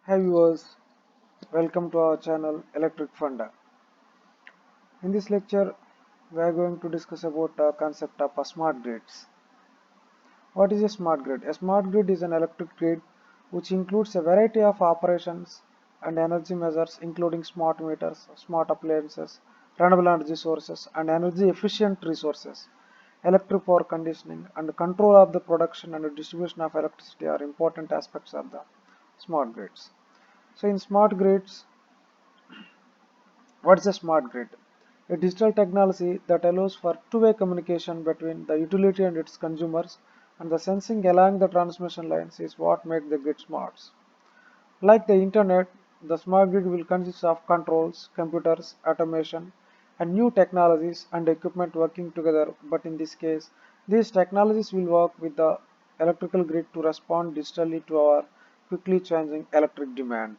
Hi viewers, welcome to our channel Electric Funda. In this lecture, we are going to discuss about the concept of smart grids. What is a smart grid? A smart grid is an electric grid which includes a variety of operations and energy measures including smart meters, smart appliances, renewable energy sources and energy efficient resources. Electric power conditioning and control of the production and distribution of electricity are important aspects of the smart grids. So in smart grids, what is a smart grid? A digital technology that allows for two-way communication between the utility and its consumers, and the sensing along the transmission lines is what makes the grid smart. Like the internet, the smart grid will consist of controls, computers, automation, and new technologies and equipment working together. But in this case, these technologies will work with the electrical grid to respond digitally to our quickly changing electric demand.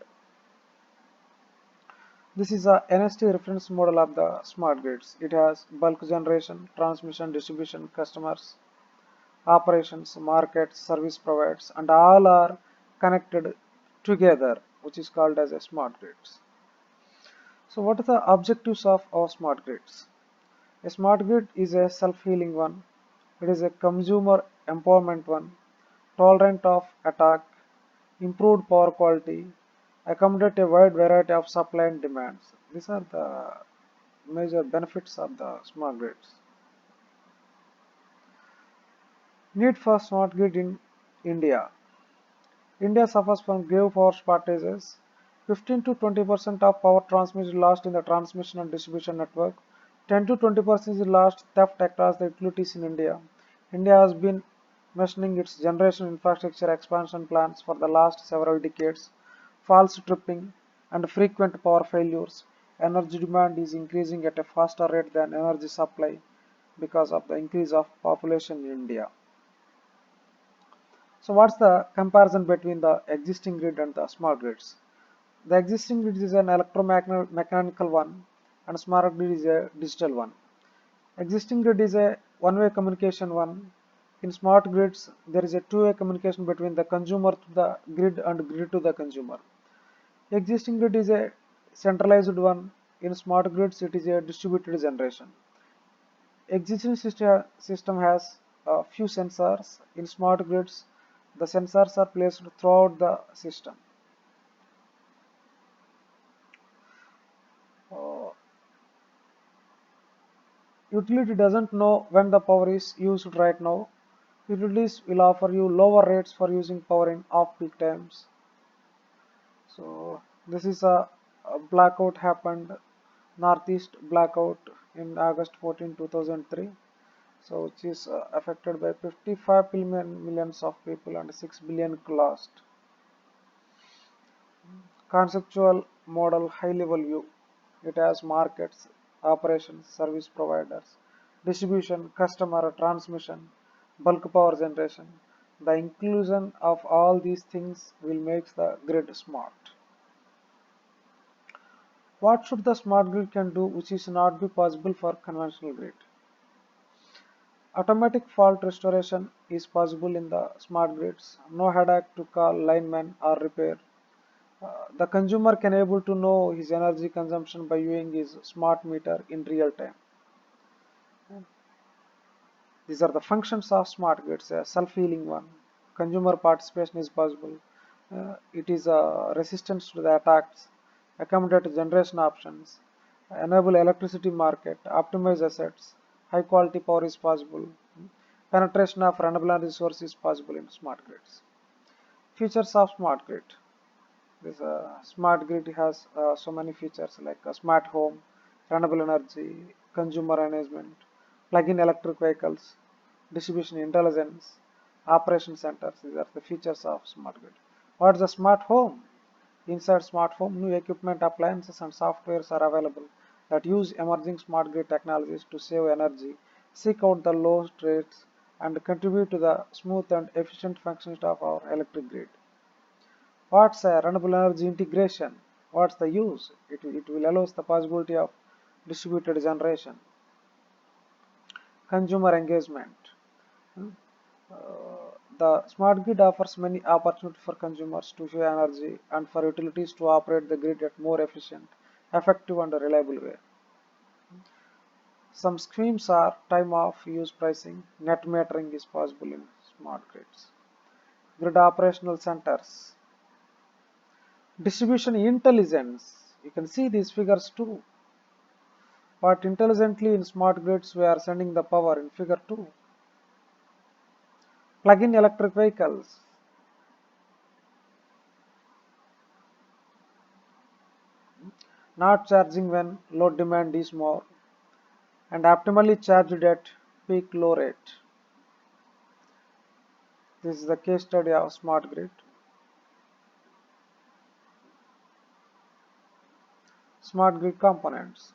This is a NST reference model of the smart grids. It has bulk generation, transmission, distribution, customers, operations, markets, service providers, and all are connected together, which is called as a smart grids. So what are the objectives of our smart grids? A smart grid is a self-healing one. It is a consumer empowerment one, tolerant of attack, improved power quality, accommodate a wide variety of supply and demands. These are the major benefits of the smart grids. Need for smart grid in India. India suffers from grave power shortages. 15 to 20% of power transmission is lost in the transmission and distribution network. 10 to 20% is lost theft across the utilities in India. India has been mentioning its generation infrastructure expansion plans for the last several decades. False tripping and frequent power failures. Energy demand is increasing at a faster rate than energy supply because of the increase of population in India. So what's the comparison between the existing grid and the smart grids? The existing grid is an electromechanical one and smart grid is a digital one. Existing grid is a one-way communication one. In smart grids, there is a two-way communication between the consumer to the grid and grid to the consumer. Existing grid is a centralized one. In smart grids, it is a distributed generation. Existing system has a few sensors. In smart grids, the sensors are placed throughout the system. Uh, Utility doesn't know when the power is used right now. Utilities will offer you lower rates for using power in off-peak times. So this is a blackout happened, Northeast blackout in August 14, 2003. So which is affected by 55 millions of people and 6 billion lost. Conceptual model high level view. It has markets, operations, service providers, distribution, customer, transmission, bulk power generation. The inclusion of all these things will make the grid smart. What should the smart grid can do which is not be possible for conventional grid? Automatic fault restoration is possible in the smart grids. No headache to call lineman or repair. The consumer can able to know his energy consumption by viewing his smart meter in real time. These are the functions of smart grids. A self-healing one. Consumer participation is possible. It is resistance to the attacks. Accommodate generation options. Enable electricity market. Optimize assets. High quality power is possible. Penetration of renewable energy source is possible in smart grids. Features of smart grid. This smart grid has so many features like a smart home, renewable energy, consumer management, plug-in electric vehicles, distribution intelligence, operation centers. These are the features of smart grid. What is a smart home? Inside smart home, new equipment, appliances, and softwares are available that use emerging smart grid technologies to save energy, seek out the lowest rates, and contribute to the smooth and efficient functioning of our electric grid. What's a renewable energy integration? What's the use? It will allow the possibility of distributed generation, consumer engagement. Hmm? The smart grid offers many opportunities for consumers to save energy and for utilities to operate the grid at more efficient, effective and reliable way. Some schemes are time of use pricing, net metering is possible in smart grids. Grid operational centers, distribution intelligence. You can see these figures too. But intelligently in smart grids we are sending the power in figure 2. Plug-in electric vehicles. Not charging when load demand is more and optimally charged at peak low rate. This is the case study of smart grid. Smart grid components.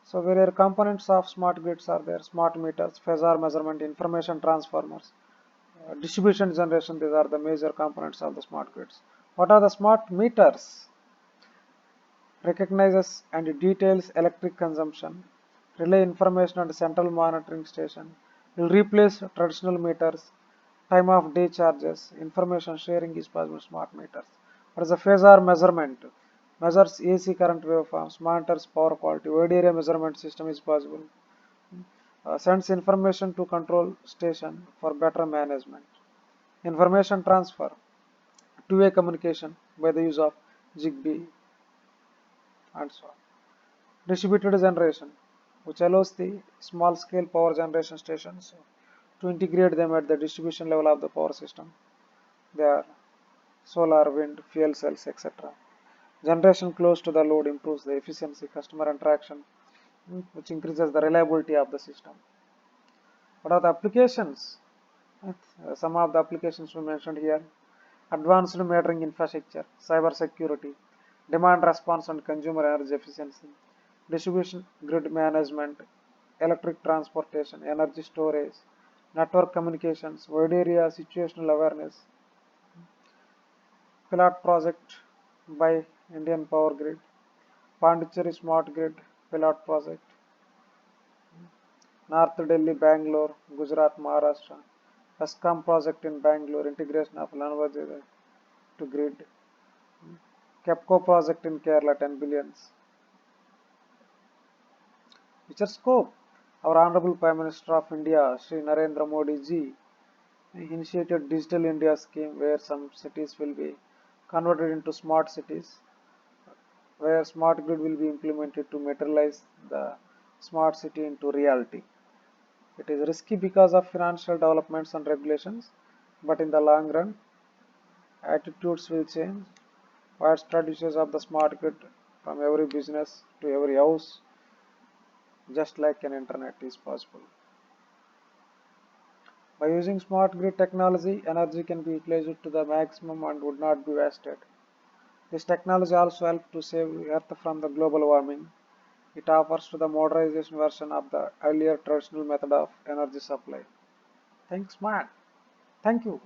So various components of smart grids are there. Smart meters, phasor measurement, information transformers, distribution generation. These are the major components of the smart grids. What are the smart meters? Recognizes and details electric consumption, relay information and central monitoring station, will replace traditional meters, time of day charges, information sharing is possible smart meters. What is a phasor measurement? Measures AC current waveforms, monitors power quality, wide area measurement system is possible. Sends information to control station for better management. Information transfer, two-way communication by the use of Zigbee and so on. Distributed generation, which allows the small scale power generation stations to integrate them at the distribution level of the power system. They are solar, wind, fuel cells, etc. Generation close to the load improves the efficiency, customer interaction, which increases the reliability of the system. What are the applications? Some of the applications we mentioned here. Advanced metering infrastructure, cyber security, demand response and consumer energy efficiency, distribution grid management, electric transportation, energy storage, network communications, wide area situational awareness, pilot project by Indian Power Grid, Pondicherry Smart Grid pilot project, North Delhi, Bangalore, Gujarat, Maharashtra, ESCOM project in Bangalore, integration of Lanavajaya to grid, KEPCO project in Kerala, 10 billions. Future scope. Our Honorable Prime Minister of India, Sri Narendra Modi ji, initiated Digital India scheme where some cities will be converted into smart cities, where smart grid will be implemented to materialize the smart city into reality. It is risky because of financial developments and regulations, but in the long run, attitudes will change. Widespread usage of the smart grid from every business to every house, just like an internet, is possible. By using smart grid technology, energy can be utilized to the maximum and would not be wasted. This technology also helps to save Earth from the global warming. It offers to the modernization version of the earlier traditional method of energy supply. Thanks, man. Thank you.